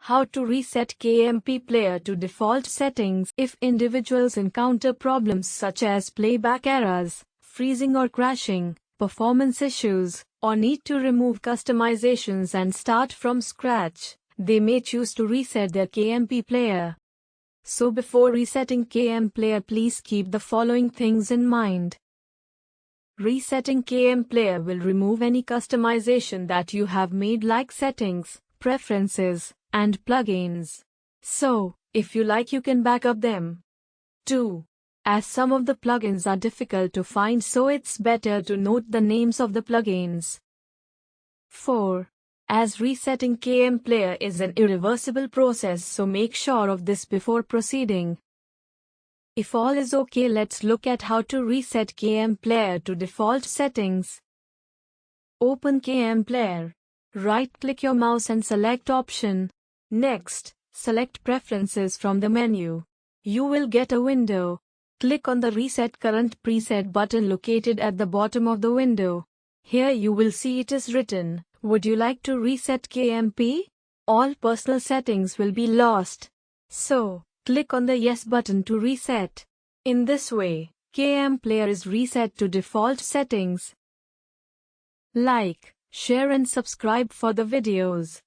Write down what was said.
How to reset KMP Player to default settings. If individuals encounter problems such as playback errors, freezing or crashing, performance issues, or need to remove customizations and start from scratch, they may choose to reset their KMP Player. So before resetting KMP Player, please keep the following things in mind. Resetting KMP Player will remove any customization that you have made, like settings, preferences, and plugins. So, if you like, you can back up them. 2. As some of the plugins are difficult to find, so it's better to note the names of the plugins. 4. As resetting KMP Player is an irreversible process, so make sure of this before proceeding. If all is okay, let's look at how to reset KMP Player to default settings. Open KMP Player. Right-click your mouse and select Option. Next, select Preferences from the menu. You will get a window. Click on the Reset Current Preset button located at the bottom of the window. Here you will see it is written, "Would you like to reset KMP?" All personal settings will be lost. So, click on the Yes button to reset. In this way, KMP Player is reset to default settings. Like, share and subscribe for the videos.